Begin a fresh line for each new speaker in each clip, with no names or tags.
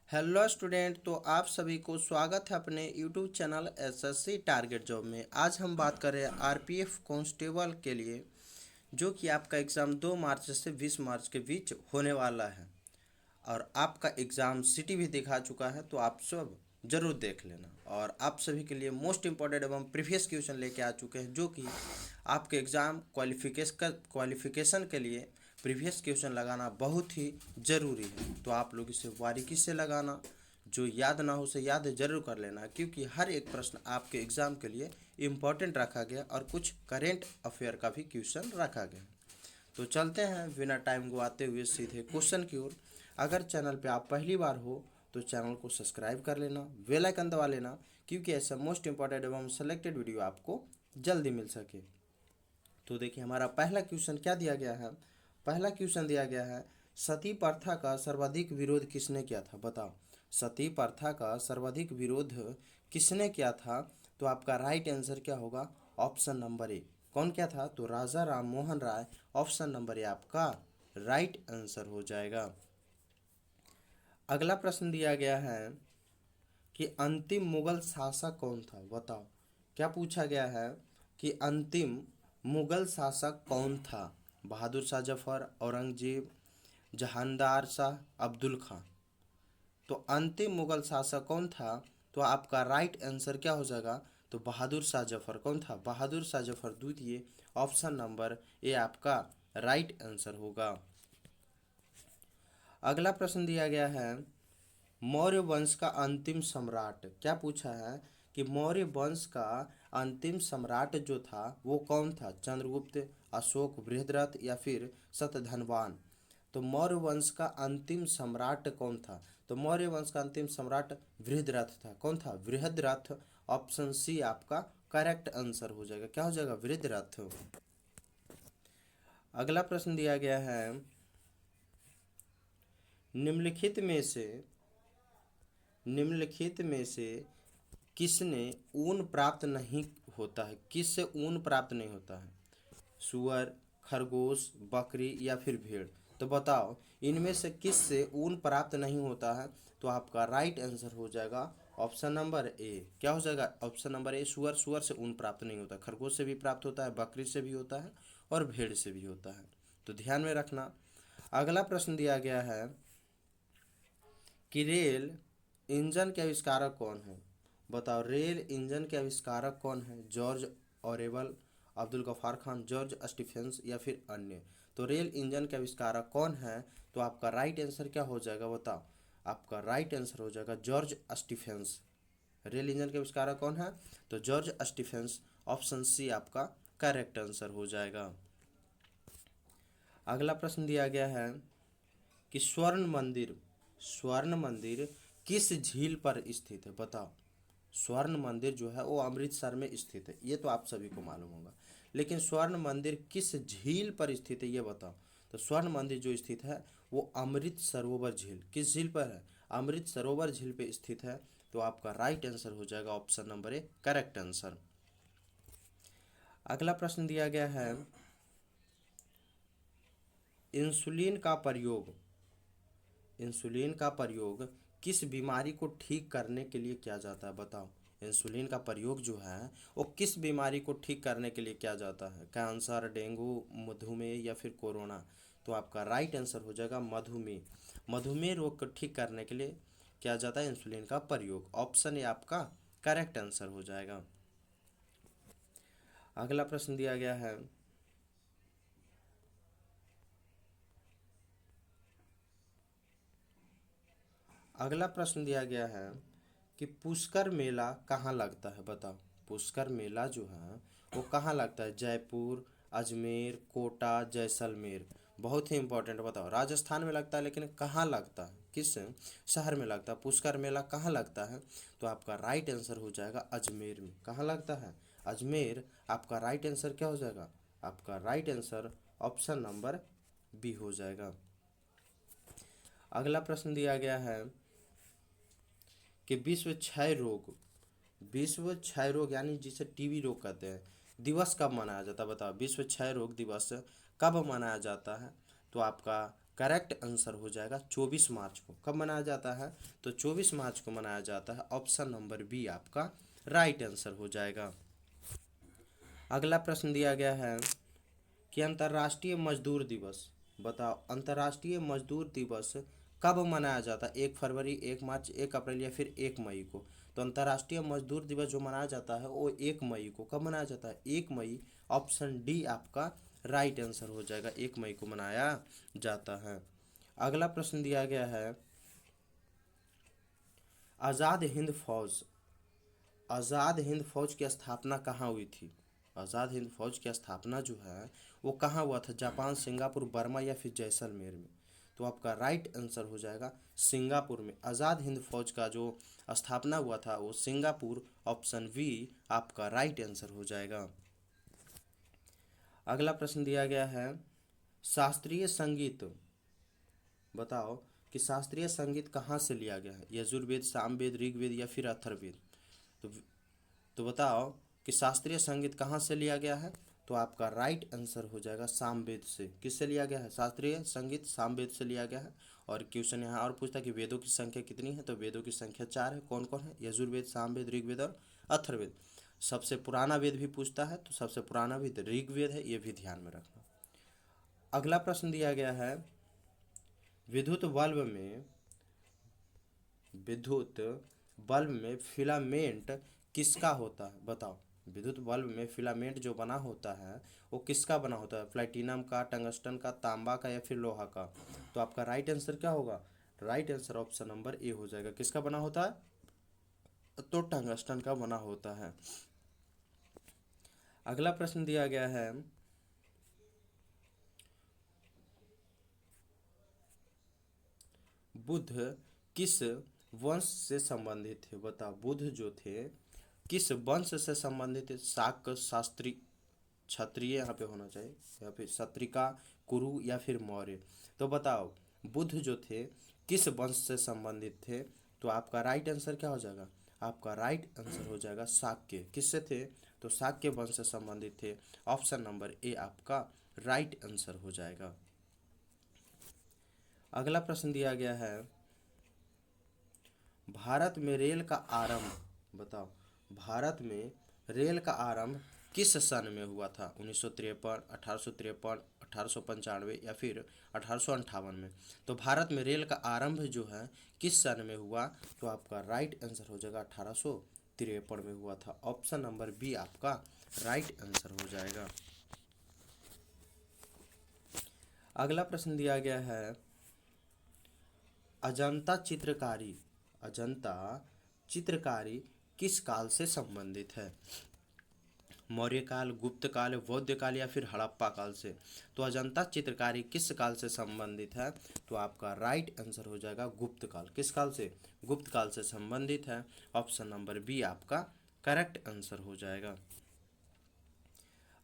Hello student, तो आप सभी को स्वागत है अपने YouTube channel SSC target job में। आज हम बात कर रहे हैं आरपीएफ कांस्टेबल के लिए, जो कि आपका एग्ज़ाम 2 मार्च से 20 मार्च के बीच होने वाला है। और आपका एग्ज़ाम सिटी भी दिखा चुका है, तो आप सब ज़रूर देख लेना। और आप सभी के लिए मोस्ट इम्पॉर्टेंट एवं प्रीवियस क्वेश्चन लेके आ चुके हैं, जो कि आपके एग्ज़ाम क्वालिफिकेशन के लिए प्रीवियस क्वेश्चन लगाना बहुत ही ज़रूरी है। तो आप लोग इसे बारीकी से लगाना, जो याद ना हो उसे याद जरूर कर लेना, क्योंकि हर एक प्रश्न आपके एग्ज़ाम के लिए इम्पोर्टेंट रखा गया और कुछ करेंट अफेयर का भी क्वेश्चन रखा गया। तो चलते हैं बिना टाइम गवाते हुए सीधे क्वेश्चन की ओर। अगर चैनल पे आप पहली बार हो तो चैनल को सब्सक्राइब कर लेना, बेल आइकन दबा लेना, क्योंकि ऐसा मोस्ट इंपॉर्टेंट एवं सेलेक्टेड वीडियो आपको जल्दी मिल सके। तो देखिए हमारा पहला क्वेश्चन क्या दिया गया है। पहला क्वेश्चन दिया गया है, सती प्रथा का सर्वाधिक विरोध किसने किया था? बताओ, सती प्रथा का सर्वाधिक विरोध किसने किया था? तो आपका राइट आंसर क्या होगा? Option number A. कौन क्या था? तो राजा Ram Mohan Roy. Option number A आपका राइट आंसर हो जाएगा। अगला प्रश्न दिया गया है कि अंतिम मुगल शासक कौन था? बताओ, क्या पूछा गया है कि अंतिम मुगल शासक कौन था? बहादुर शाह जफर, औरंगजेब, जहानदार शाह, अब्दुल खां। तो अंतिम मुगल शासक कौन था? तो आपका राइट आंसर क्या हो जाएगा? तो बहादुर शाह जफर। कौन था? बहादुर शाह जफर द्वितीय। ऑप्शन नंबर ए आपका राइट आंसर होगा। अगला प्रश्न दिया गया है, मौर्य वंश का अंतिम सम्राट। क्या पूछा है कि मौर्य वंश का अंतिम सम्राट जो था वो कौन था? चंद्रगुप्त, अशोक, बृहद्रथ या फिर शतधनवान। तो मौर्य वंश का अंतिम सम्राट कौन था? तो मौर्य वंश का अंतिम सम्राट बृहद्रथ था। कौन था? बृहद्रथ। ऑप्शन सी आपका करेक्ट आंसर हो जाएगा। क्या हो जाएगा? बृहद्रथ। अगला प्रश्न दिया गया है, निम्नलिखित में से निम्नलिखित में से किसने ऊन प्राप्त नहीं होता है? किससे ऊन प्राप्त नहीं होता है? सुअर, खरगोश, बकरी या फिर भेड़। तो बताओ, इनमें से किससे ऊन प्राप्त नहीं होता है? तो आपका राइट आंसर हो जाएगा ऑप्शन नंबर ए। क्या हो जाएगा? ऑप्शन नंबर ए सुअर। सुअर से ऊन प्राप्त नहीं होता, खरगोश से भी प्राप्त होता है, बकरी से भी होता है और भेड़ से भी होता है। तो ध्यान में रखना। अगला प्रश्न दिया गया है कि रेल इंजन के आविष्कारक कौन है? बताओ, रेल इंजन के आविष्कारक कौन है? George Orwell, Abdul Ghaffar Khan, George Stephenson या फिर अन्य। तो रेल इंजन के आविष्कारक कौन है? तो आपका राइट आंसर क्या हो जाएगा? बताओ, आपका राइट आंसर हो जाएगा जॉर्ज स्टीफेंस। रेल इंजन के आविष्कारक कौन है? तो जॉर्ज स्टीफेंस। ऑप्शन सी आपका करेक्ट आंसर हो जाएगा। अगला प्रश्न दिया गया है कि स्वर्ण मंदिर किस झील पर स्थित है? बताओ, स्वर्ण मंदिर जो है वो अमृतसर में स्थित है, ये तो आप सभी को मालूम होगा। लेकिन स्वर्ण मंदिर किस झील पर स्थित है ये बताओ। तो स्वर्ण मंदिर जो स्थित है वो अमृत सरोवर झील। किस झील पर है? अमृत सरोवर झील पे स्थित है। तो आपका राइट आंसर हो जाएगा option number A correct answer. अगला प्रश्न दिया गया है, इंसुलिन का प्रयोग इंसुलिन का प्रयोग किस बीमारी को ठीक करने के लिए किया जाता है? बताओ, इंसुलिन का प्रयोग जो है वो किस बीमारी को ठीक करने के लिए किया जाता है? कैंसर, डेंगू, मधुमेह या फिर कोरोना। तो आपका राइट आंसर हो जाएगा मधुमेह। मधुमेह रोग को ठीक करने के लिए किया जाता है इंसुलिन का प्रयोग। ऑप्शन ए आपका करेक्ट आंसर हो जाएगा। अगला प्रश्न दिया गया है, अगला प्रश्न दिया गया है कि पुष्कर मेला कहाँ लगता है? बताओ, पुष्कर मेला जो है वो कहाँ लगता है? जयपुर, अजमेर, कोटा, जैसलमेर। बहुत ही इंपॉर्टेंट। बताओ, राजस्थान में लगता है लेकिन कहाँ लगता है? किस शहर में लगता है? पुष्कर मेला कहाँ लगता है? तो आपका राइट आंसर हो जाएगा अजमेर में। कहाँ लगता है? अजमेर। आपका राइट आंसर क्या हो जाएगा? आपका right answer option number B हो जाएगा। अगला प्रश्न दिया गया है कि विश्व क्षय रोग यानी जिसे टीबी रोग कहते हैं दिवस कब मनाया जाता है? बताओ, विश्व क्षय रोग दिवस कब मनाया जाता है? तो आपका करेक्ट आंसर हो जाएगा 24 मार्च को। कब मनाया जाता है? तो 24 मार्च को मनाया जाता है। ऑप्शन नंबर बी आपका राइट आंसर हो जाएगा। अगला प्रश्न दिया गया है कि अंतर्राष्ट्रीय मजदूर दिवस, बताओ अंतर्राष्ट्रीय मजदूर दिवस कब मनाया जाता है? 1 फरवरी, 1 मार्च, 1 अप्रैल या फिर 1 मई को? तो अंतर्राष्ट्रीय मजदूर दिवस जो मनाया जाता है वो 1 मई को। कब मनाया जाता है? 1 मई। ऑप्शन डी आपका राइट आंसर हो जाएगा, 1 मई को मनाया जाता है। अगला प्रश्न दिया गया है आज़ाद हिंद फौज, आज़ाद हिंद फौज की स्थापना कहाँ हुई थी? आज़ाद हिंद फौज की स्थापना जो है वो कहाँ हुआ था? जापान, सिंगापुर, बर्मा या फिर जैसलमेर में? तो आपका राइट आंसर हो जाएगा सिंगापुर में। आज़ाद हिंद फौज का जो स्थापना हुआ था वो सिंगापुर। ऑप्शन बी आपका राइट आंसर हो जाएगा। अगला प्रश्न दिया गया है शास्त्रीय संगीत, बताओ कि शास्त्रीय संगीत कहाँ से लिया गया है? यजुर्वेद, सामवेद, ऋग्वेद या फिर अथर्ववेद? तो बताओ कि शास्त्रीय संगीत कहाँ से लिया गया है? तो आपका राइट आंसर हो जाएगा सामवेद से। किससे लिया गया है? शास्त्रीय संगीत सामवेद से लिया गया है। और क्वेश्चन यहाँ और पूछता है कि वेदों की संख्या कितनी है? तो वेदों की संख्या 4 है। कौन कौन है? यजुर्वेद, सामवेद, ऋग्वेद और अथर्ववेद। सबसे पुराना वेद भी पूछता है, तो सबसे पुराना वेद ऋग्वेद है, ये भी ध्यान में रखना। अगला प्रश्न दिया गया है विद्युत बल्ब में फिलामेंट किसका होता है? बताओ विद्युत बल्ब में फिलामेंट जो बना होता है वो किसका बना होता है? प्लैटिनम का, टंगस्टन का, तांबा का या फिर लोहा का? तो आपका राइट आंसर क्या होगा? Right answer option number A हो जाएगा। किसका बना होता है? तो टंगस्टन का बना होता है। अगला प्रश्न दिया गया है बुद्ध किस वंश से संबंधित थे? बताओ बुद्ध जो थे किस वंश से संबंधित थे? शाक्त, शास्त्री, क्षत्रिय यहाँ पे होना चाहिए, या फिर क्षत्रिका, कुरु या फिर मौर्य? तो बताओ बुद्ध जो थे किस वंश से संबंधित थे? तो आपका राइट आंसर क्या हो जाएगा? आपका राइट आंसर हो जाएगा शाक्य। किससे थे? तो शाक्य वंश से संबंधित थे। ऑप्शन नंबर ए आपका राइट आंसर हो जाएगा। अगला प्रश्न दिया गया है भारत में रेल का आरंभ, बताओ भारत में रेल का आरंभ किस सन में हुआ था? 1953, 1853, 1895 या फिर 1858 में? तो भारत में रेल का आरंभ जो है किस सन में हुआ? तो आपका राइट आंसर हो जाएगा 1853 में हुआ था। ऑप्शन नंबर बी आपका राइट आंसर हो जाएगा। अगला प्रश्न दिया गया है अजंता चित्रकारी, अजंता चित्रकारी किस काल से संबंधित है? मौर्य काल, गुप्त काल, बौद्ध काल या फिर हड़प्पा काल से? तो अजंता चित्रकारी किस काल से संबंधित है? तो आपका राइट आंसर हो जाएगा गुप्त काल। किस काल से? गुप्त काल से संबंधित है। ऑप्शन नंबर बी आपका करेक्ट आंसर हो जाएगा।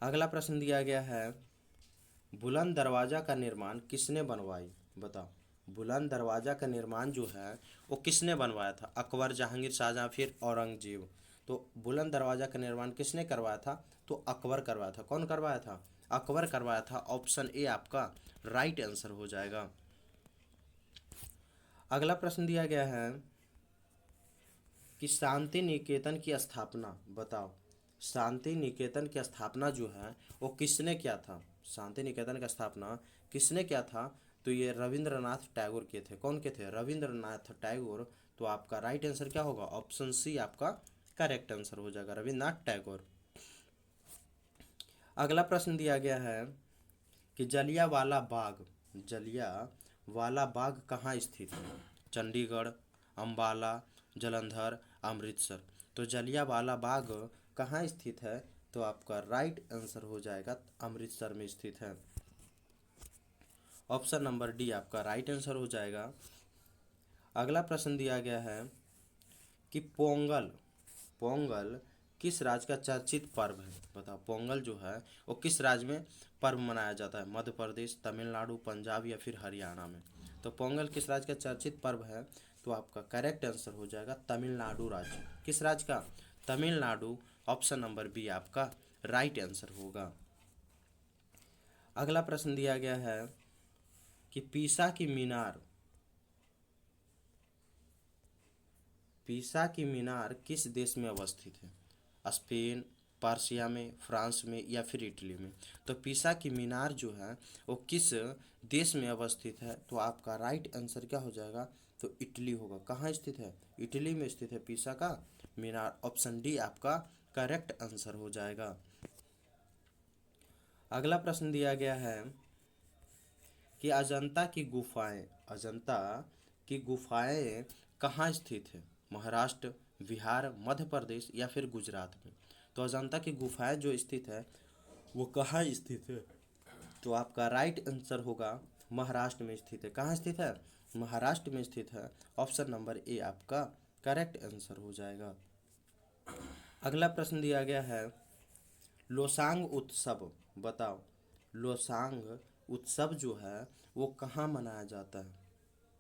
अगला प्रश्न दिया गया है बुलंद दरवाजा का निर्माण किसने बनवाई? बताओ बुलंद दरवाजा का निर्माण जो है वो किसने बनवाया था? अकबर, जहांगीर, शाहजहां फिर औरंगजेब? तो बुलंद दरवाजा का निर्माण किसने करवाया था? तो अकबर करवाया था। कौन करवाया था? अकबर करवाया था। ऑप्शन ए आपका राइट आंसर हो जाएगा। अगला प्रश्न दिया गया है कि शांति निकेतन की स्थापना, बताओ शांति निकेतन की स्थापना जो है वो किसने किया था? शांति निकेतन की स्थापना किसने किया था? तो ये रविंद्रनाथ टैगोर के थे। कौन के थे? रविंद्रनाथ टैगोर। तो आपका राइट आंसर क्या होगा? ऑप्शन सी आपका करेक्ट आंसर हो जाएगा, रविंद्रनाथ टैगोर। अगला प्रश्न दिया गया है कि जलियांवाला बाग, जलियांवाला बाग कहाँ स्थित है? चंडीगढ़, अंबाला, जालंधर, अमृतसर? तो जलियांवाला बाग कहाँ स्थित है? तो आपका राइट आंसर हो जाएगा अमृतसर में स्थित है। ऑप्शन नंबर डी आपका राइट आंसर हो जाएगा। अगला प्रश्न दिया गया है कि पोंगल, पोंगल किस राज्य का चर्चित पर्व है? बताओ पोंगल जो है वो किस राज्य में पर्व मनाया जाता है? मध्य प्रदेश, तमिलनाडु, पंजाब या फिर हरियाणा में? तो पोंगल किस राज्य का चर्चित पर्व है? तो आपका करेक्ट आंसर हो जाएगा तमिलनाडु राज्य। किस राज्य का? तमिलनाडु। ऑप्शन नंबर बी आपका राइट आंसर होगा। अगला प्रश्न दिया गया है कि पीसा की मीनार किस देश में अवस्थित है? स्पेन, पर्शिया में, फ्रांस में या फिर इटली में? तो पीसा की मीनार जो है वो किस देश में अवस्थित है? तो आपका राइट आंसर क्या हो जाएगा? तो इटली होगा। कहाँ स्थित है? इटली में स्थित है पीसा का मीनार। ऑप्शन डी आपका करेक्ट आंसर हो जाएगा। अगला प्रश्न दिया गया है कि अजंता की गुफाएं कहाँ स्थित है? महाराष्ट्र, बिहार, मध्य प्रदेश या फिर गुजरात में? तो अजंता की गुफाएं जो स्थित है वो कहाँ स्थित है? तो आपका राइट आंसर होगा महाराष्ट्र में स्थित है। कहाँ स्थित है? महाराष्ट्र में स्थित है। ऑप्शन नंबर ए आपका करेक्ट आंसर हो जाएगा। अगला प्रश्न दिया गया है लोसांग उत्सव, बताओ लोसांग उत्सव जो है वो कहाँ मनाया जाता है?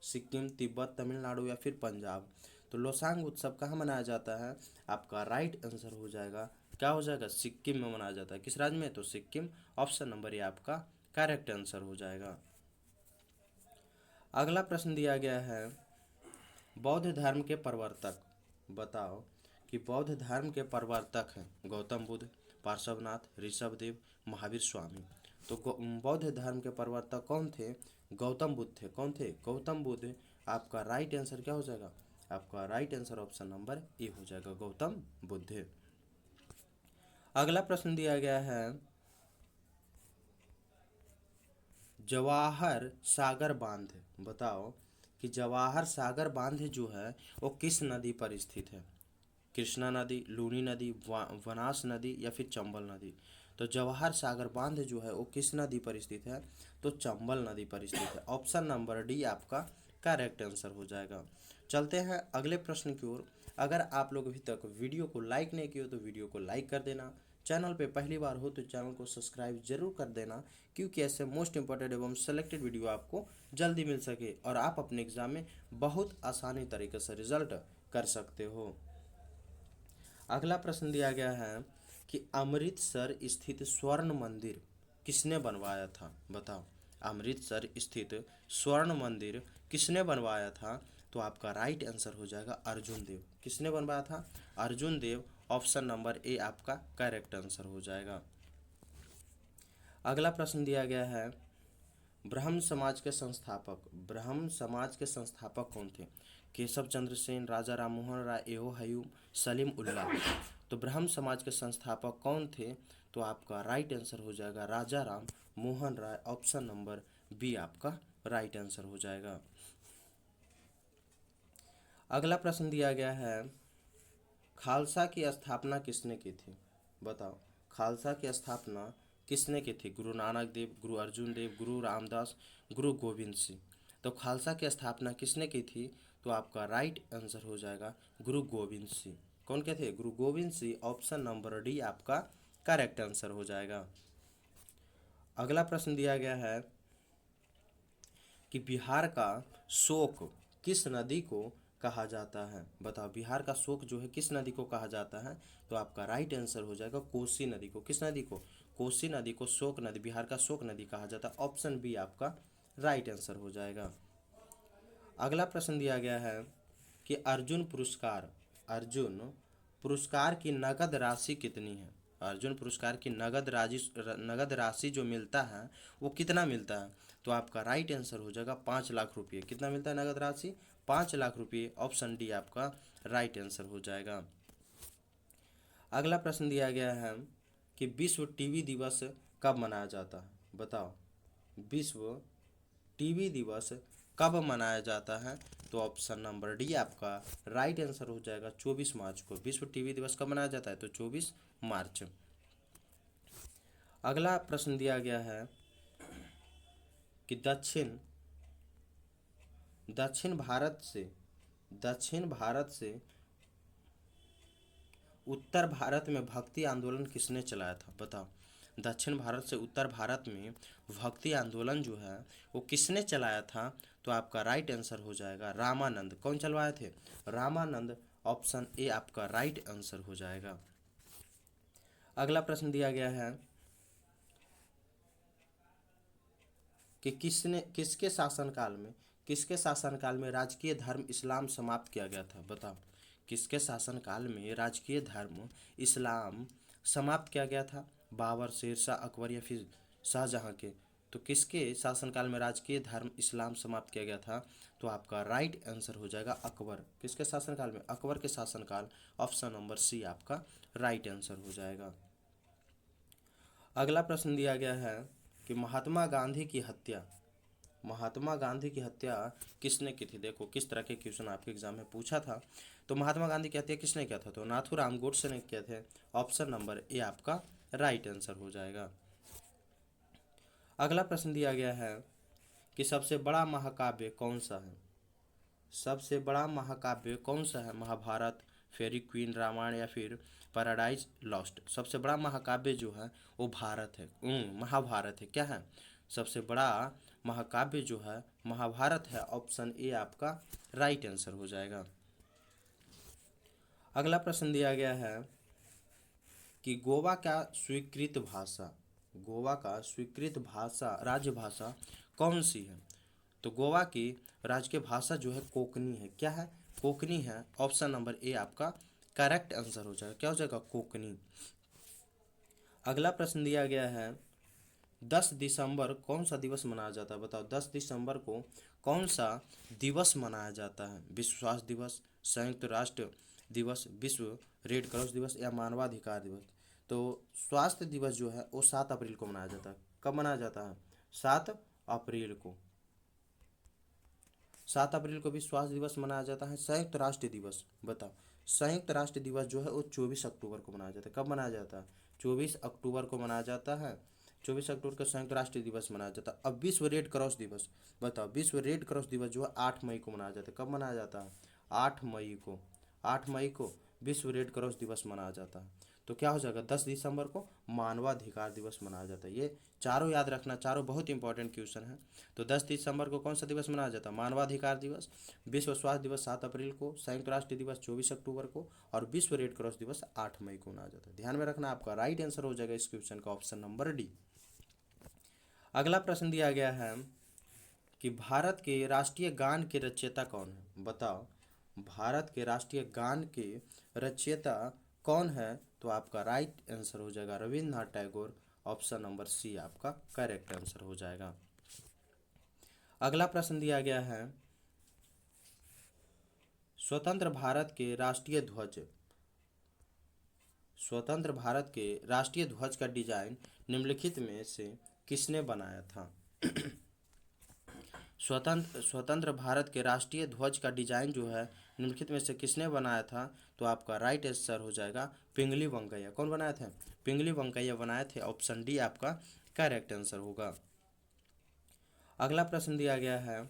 सिक्किम, तिब्बत, तमिलनाडु या फिर पंजाब? तो लोसांग उत्सव कहाँ मनाया जाता है? आपका राइट आंसर हो जाएगा, क्या हो जाएगा? सिक्किम में मनाया जाता है। किस राज्य में? तो सिक्किम। ऑप्शन नंबर ए आपका करेक्ट आंसर हो जाएगा। अगला प्रश्न दिया गया है बौद्ध धर्म के प्रवर्तक, बताओ कि बौद्ध धर्म के प्रवर्तक हैं गौतम बुद्ध, पार्श्वनाथ, ऋषभदेव, महावीर स्वामी। तो बौद्ध धर्म के प्रवर्तक कौन थे? गौतम बुद्ध थे। कौन थे? गौतम बुद्ध। आपका राइट आंसर क्या हो जाएगा? आपका right answer option number A हो जाएगा, गौतम बुद्ध। अगला प्रश्न दिया गया है जवाहर सागर बांध, बताओ कि जवाहर सागर बांध जो है वो किस नदी पर स्थित है? कृष्णा नदी, लूनी नदी, वनास नदी या फिर चंबल नदी? तो जवाहर सागर बांध जो है वो किस नदी पर स्थित है? तो चंबल नदी पर स्थित है। ऑप्शन नंबर डी आपका करेक्ट आंसर हो जाएगा। चलते हैं अगले प्रश्न की ओर। अगर आप लोग अभी तक वीडियो को लाइक नहीं किए हो तो वीडियो को लाइक कर देना। चैनल पे पहली बार हो तो चैनल को सब्सक्राइब जरूर कर देना, क्योंकि ऐसे मोस्ट इंपॉर्टेंट एवं सेलेक्टेड वीडियो आपको जल्दी मिल सके और आप अपने एग्जाम में बहुत आसानी तरीके से रिजल्ट कर सकते हो। अगला प्रश्न दिया गया है कि अमृतसर स्थित स्वर्ण मंदिर किसने बनवाया था? बताओ अमृतसर स्थित स्वर्ण मंदिर किसने बनवाया था? तो आपका राइट आंसर हो जाएगा अर्जुन देव। किसने बनवाया था? अर्जुन देव। ऑप्शन नंबर ए आपका करेक्ट आंसर हो जाएगा। अगला प्रश्न दिया गया है ब्रह्म समाज के संस्थापक कौन थे? केशव चंद्र सेन, राजा राम मोहन राय, एहो हयूम, सलीम उल्लाह। तो ब्रह्म समाज के संस्थापक कौन थे? तो आपका राइट आंसर हो जाएगा राजा Ram Mohan Roy. Option number B आपका राइट आंसर हो जाएगा। अगला प्रश्न दिया गया है खालसा की स्थापना किसने की थी? बताओ खालसा की स्थापना किसने की थी? गुरु नानक देव, गुरु अर्जुन देव, गुरु रामदास, गुरु गोविंद सिंह। तो खालसा की स्थापना किसने की थी? तो आपका राइट आंसर हो जाएगा गुरु गोविंद सिंह। कौन के थे? गुरु Govind Singh. Option number D आपका करेक्ट आंसर हो जाएगा। अगला प्रश्न दिया गया है कि बिहार का शोक किस नदी को कहा जाता है? बताओ बिहार का शोक जो है किस नदी को कहा जाता है? तो आपका राइट आंसर हो जाएगा कोसी नदी को। किस नदी को? कोसी नदी को शोक नदी, बिहार का शोक नदी कहा जाता है। ऑप्शन बी आपका राइट आंसर हो जाएगा। अगला प्रश्न दिया गया है कि अर्जुन पुरस्कार की नगद राशि कितनी है? अर्जुन पुरस्कार की नगद राशि जो मिलता है वो कितना मिलता है? तो आपका राइट आंसर हो जाएगा 5 लाख रुपये। कितना मिलता है नगद राशि? 5 लाख रुपये। ऑप्शन डी आपका राइट आंसर हो जाएगा। अगला प्रश्न दिया गया है कि विश्व टीबी दिवस कब मनाया जाता है? बताओ विश्व टीबी दिवस कब मनाया जाता है? तो ऑप्शन नंबर डी आपका राइट आंसर हो जाएगा 24 मार्च को। विश्व टीबी दिवस कब मनाया जाता है? तो 24 मार्च। अगला प्रश्न दिया गया है कि दक्षिण भारत से उत्तर भारत में भक्ति आंदोलन किसने चलाया था? बताओ दक्षिण भारत से उत्तर भारत में भक्ति आंदोलन जो है वो किसने चलाया था? तो आपका राइट आंसर हो जाएगा रामानंद। कौन चलवाए थे? रामानंद। ऑप्शन ए आपका राइट आंसर हो जाएगा। अगला प्रश्न दिया गया है कि किसके शासनकाल में राजकीय धर्म इस्लाम समाप्त किया गया था? बताओ, किसके शासनकाल में राजकीय धर्म इस्लाम समाप्त किया गया था? बाबर, शेरशाह, अकबर या फिर शाहजहां के? तो किसके शासनकाल में राजकीय धर्म इस्लाम समाप्त किया गया था? तो आपका राइट आंसर हो जाएगा अकबर। किसके शासनकाल में? अकबर के शासनकाल। ऑप्शन नंबर सी आपका राइट आंसर हो जाएगा। अगला प्रश्न दिया गया है कि महात्मा गांधी की हत्या किसने की थी? देखो किस तरह के क्वेश्चन आपके एग्जाम में पूछा था। तो महात्मा गांधी की हत्या किसने किया था? तो नाथूराम गोडसे ने किए थे। ऑप्शन नंबर ए आपका राइट आंसर हो जाएगा। अगला प्रश्न दिया गया है कि सबसे बड़ा महाकाव्य कौन सा है? सबसे बड़ा महाकाव्य कौन सा है? महाभारत, फेरी क्वीन, रामायण या फिर पैराडाइज लॉस्ट? सबसे बड़ा महाकाव्य जो है वो भारत है, महाभारत है। क्या है? सबसे बड़ा महाकाव्य जो है महाभारत है। ऑप्शन ए आपका राइट आंसर हो जाएगा। अगला प्रश्न दिया गया है कि गोवा का स्वीकृत भाषा राजभाषा कौन सी है? तो गोवा की राजकीय भाषा जो है कोंकणी है। क्या है? कोंकणी है। ऑप्शन नंबर ए आपका करेक्ट आंसर हो जाएगा। क्या हो जाएगा? कोंकणी। अगला प्रश्न दिया गया है 10 दिसंबर कौन सा दिवस मनाया जाता है? बताओ 10 दिसंबर को कौन सा दिवस मनाया जाता है? विश्व स्वास्थ्य दिवस, संयुक्त राष्ट्र दिवस, विश्व रेड क्रॉस दिवस या मानवाधिकार दिवस? तो स्वास्थ्य दिवस जो है वो 7 अप्रैल को मनाया जाता है। कब मनाया जाता है? 7 अप्रैल को। 7 अप्रैल को विश्व स्वास्थ्य दिवस मनाया जाता है। संयुक्त राष्ट्र दिवस बताओ, संयुक्त राष्ट्र दिवस जो है वो 24 अक्टूबर को मनाया जाता है। कब मनाया जाता है? 24 अक्टूबर को मनाया जाता है। 24 अक्टूबर को संयुक्त राष्ट्र दिवस मनाया जाता है। अब विश्व रेड क्रॉस दिवस बताओ, विश्व रेड क्रॉस दिवस जो है 8 मई को मनाया जाता है। कब मनाया जाता है? 8 मई को। 8 मई को विश्व रेड क्रॉस दिवस मनाया जाता है। तो क्या हो जाएगा? 10 दिसंबर को मानवाधिकार दिवस मनाया जाता है। ये चारों याद रखना, चारों बहुत इंपॉर्टेंट क्वेश्चन है। तो 10 दिसंबर को कौन सा दिवस मनाया जाता है? मानवाधिकार दिवस। विश्व स्वास्थ्य दिवस 7 अप्रैल को, संयुक्त राष्ट्र दिवस 24 अक्टूबर को और विश्व रेड क्रॉस दिवस 8 मई को मनाया जाता है। ध्यान में रखना, आपका राइट आंसर हो जाएगा इस क्वेश्चन का ऑप्शन नंबर डी। अगला प्रश्न दिया गया है कि भारत के राष्ट्रीय गान के रचयिता कौन है? बताओ, भारत के राष्ट्रीय गान के रचयिता कौन है? तो आपका राइट आंसर हो जाएगा Rabindranath Tagore. Option number C आपका करेक्ट आंसर हो जाएगा। अगला प्रश्न दिया गया है स्वतंत्र भारत के राष्ट्रीय ध्वज का डिजाइन निम्नलिखित में से किसने बनाया था? स्वतंत्र भारत के राष्ट्रीय ध्वज का डिजाइन जो है निम्नलिखित में से किसने बनाया था? तो आपका राइट आंसर हो जाएगा पिंगली वेंकैया। कौन बनाए थे? पिंगली वेंकैया बनाए थे। ऑप्शन डी आपका करेक्ट आंसर होगा। अगला प्रश्न दिया गया है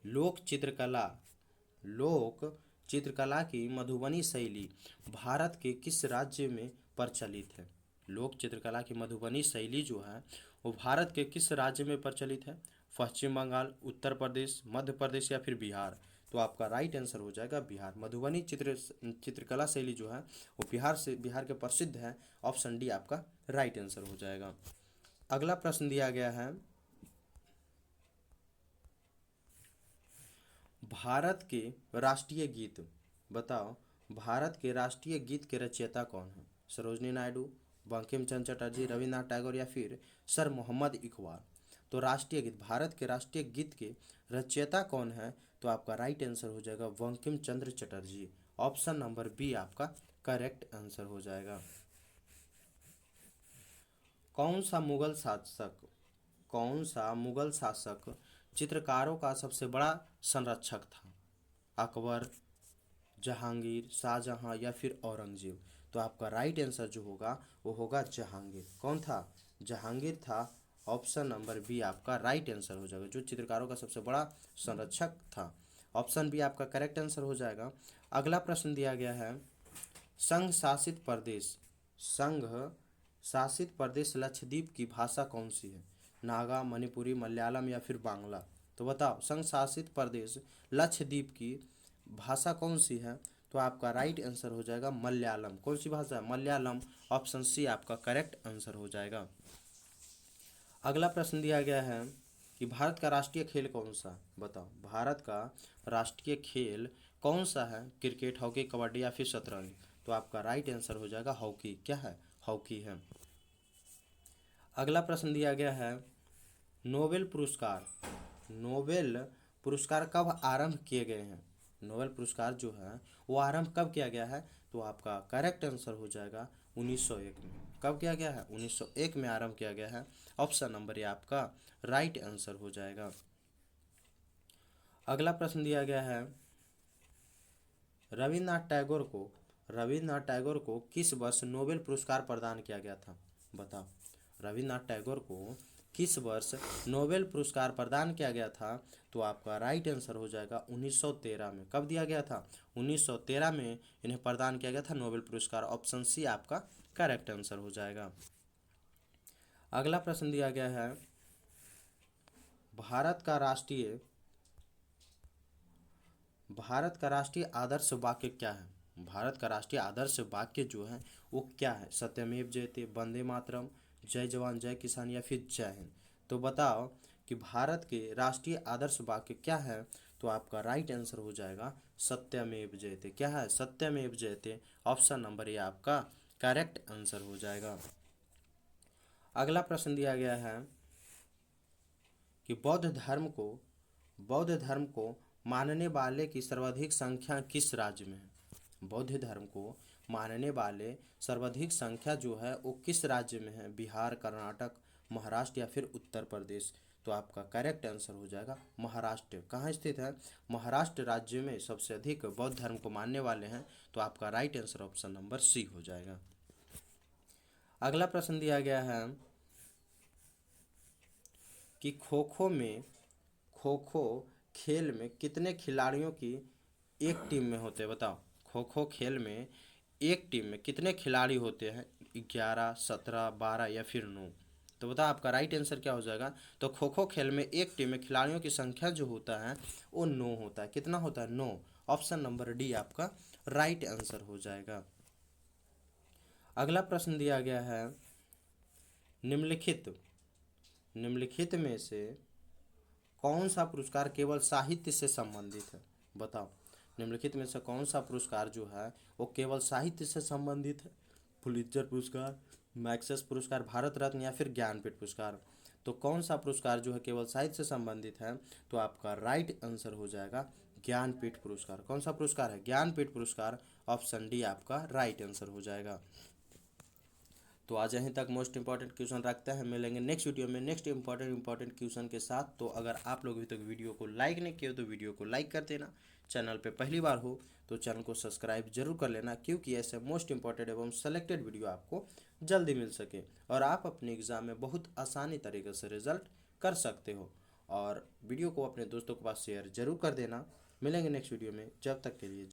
लोक चित्रकला की मधुबनी शैली भारत के किस राज्य में प्रचलित है? लोक चित्रकला की मधुबनी शैली जो है वो भारत के किस राज्य में प्रचलित है? पश्चिम बंगाल, उत्तर प्रदेश, मध्य प्रदेश या फिर बिहार? तो आपका राइट आंसर हो जाएगा बिहार। मधुबनी चित्रकला शैली जो है वो बिहार के प्रसिद्ध है। ऑप्शन डी आपका राइट आंसर हो जाएगा। अगला प्रश्न दिया गया है भारत के राष्ट्रीय गीत बताओ, भारत के राष्ट्रीय गीत के रचयिता कौन है? सरोजनी नायडू, बंकिम चंद्र चटर्जी, रविन्द्रनाथ टैगोर या फिर सर मोहम्मद इकबाल? तो राष्ट्रीय गीत, भारत के राष्ट्रीय गीत के रचयिता कौन है? तो आपका राइट आंसर हो जाएगा Bankim Chandra Chatterjee. Option number B आपका करेक्ट आंसर हो जाएगा। कौन सा मुगल शासक चित्रकारों का सबसे बड़ा संरक्षक था? अकबर, जहांगीर, शाहजहां या फिर औरंगजेब? तो आपका राइट आंसर जो होगा वो होगा जहांगीर। कौन था? जहांगीर था। ऑप्शन नंबर बी आपका राइट आंसर हो जाएगा, जो चित्रकारों का सबसे बड़ा संरक्षक था। ऑप्शन बी आपका करेक्ट आंसर हो जाएगा। अगला प्रश्न दिया गया है संघ शासित प्रदेश लक्षद्वीप की भाषा कौन सी है? नागा, मणिपुरी, मलयालम या फिर बांग्ला? तो बताओ, संघ शासित प्रदेश लक्षद्वीप की भाषा कौन सी है? तो आपका राइट आंसर हो जाएगा मलयालम। कौन सी भाषा है? मलयालम। ऑप्शन सी आपका करेक्ट आंसर हो जाएगा। अगला प्रश्न दिया गया है कि भारत का राष्ट्रीय खेल कौन सा है? बताओ, भारत का राष्ट्रीय खेल कौन सा है? क्रिकेट, हॉकी, कबड्डी या फिर शतरंज? तो आपका राइट आंसर हो जाएगा हॉकी। क्या है? हॉकी है। अगला प्रश्न दिया गया है, नोबेल पुरस्कार, नोबेल पुरस्कार कब आरंभ किए गए हैं? नोबेल पुरस्कार जो है वो आरंभ कब किया गया है? तो आपका करेक्ट आंसर हो जाएगा 1901 में। कब किया गया है? 1901 में आरंभ किया गया है। ऑप्शन नंबर ये आपका राइट आंसर हो जाएगा। अगला प्रश्न दिया गया है, रविन्द्रनाथ टैगोर को किस वर्ष नोबेल पुरस्कार प्रदान किया गया था? बताओ, रविन्द्रनाथ टैगोर को किस वर्ष नोबेल पुरस्कार प्रदान किया गया था? तो आपका राइट आंसर हो जाएगा 1913 में। कब दिया गया था? 1913 में इन्हें प्रदान किया गया था नोबेल पुरस्कार। ऑप्शन सी आपका करेक्ट आंसर हो जाएगा। अगला प्रश्न दिया गया है, भारत का राष्ट्रीय आदर्श वाक्य क्या है? भारत का राष्ट्रीय आदर्श वाक्य जो है वो क्या है? सत्यमेव जयते, वंदे मातरम, जय जवान जय किसान या फिर जय हिंद? तो बताओ कि भारत के राष्ट्रीय आदर्श वाक्य क्या है? तो आपका राइट आंसर हो जाएगा सत्यमेव जयते। क्या है? सत्यमेव जयते। ऑप्शन नंबर ये आपका करेक्ट आंसर हो जाएगा। अगला प्रश्न दिया गया है कि बौद्ध धर्म को मानने वाले की सर्वाधिक संख्या किस राज्य में है? बौद्ध धर्म को मानने वाले सर्वाधिक संख्या जो है वो किस राज्य में है? बिहार, कर्नाटक, महाराष्ट्र या फिर उत्तर प्रदेश? तो आपका करेक्ट आंसर हो जाएगा महाराष्ट्र। कहाँ स्थित है? महाराष्ट्र राज्य में सबसे अधिक बौद्ध धर्म को मानने वाले हैं। तो आपका right answer option number C हो जाएगा। अगला प्रश्न दिया गया है कि खो खो खेल में कितने खिलाड़ियों की एक टीम में होते हैं? बताओ, खो खो खेल में एक टीम में कितने खिलाड़ी होते हैं? 11, 17, 12 या फिर 9? तो बताओ आपका राइट आंसर क्या हो जाएगा? तो खो खो खेल में एक टीम में खिलाड़ियों की संख्या जो होता है वो 9 होता है। कितना होता है? 9। ऑप्शन नंबर डी आपका राइट आंसर हो जाएगा। अगला प्रश्न दिया गया है, निम्नलिखित में से कौन सा पुरस्कार केवल साहित्य से संबंधित है? बताओ, निम्नलिखित में से कौन सा पुरस्कार जो है वो केवल साहित्य से संबंधित है? पुलित्जर पुरस्कार, मैक्सेस पुरस्कार, भारत रत्न या फिर ज्ञानपीठ पुरस्कार? तो कौन सा पुरस्कार जो है केवल साहित्य से संबंधित है? तो आपका राइट आंसर हो जाएगा ज्ञानपीठ पुरस्कार। कौन सा पुरस्कार है? ज्ञानपीठ पुरस्कार। ऑप्शन डी आपका राइट आंसर हो जाएगा। तो आज यहीं तक मोस्ट इंपॉर्टेंट क्वेश्चन रखते हैं। मिलेंगे नेक्स्ट वीडियो में नेक्स्ट इंपॉर्टेंट क्वेश्चन के साथ। तो अगर आप लोग अभी तक वीडियो को लाइक नहीं किए तो वीडियो को लाइक कर देना। चैनल पे पहली बार हो तो चैनल को सब्सक्राइब जरूर कर लेना, क्योंकि ऐसे मोस्ट इंपॉर्टेंट एवं सेलेक्टेड वीडियो आपको जल्दी मिल सके और आप अपने एग्ज़ाम में बहुत आसानी तरीके से रिजल्ट कर सकते हो। और वीडियो को अपने दोस्तों के पास शेयर जरूर कर देना। मिलेंगे नेक्स्ट वीडियो में, जब तक के लिए।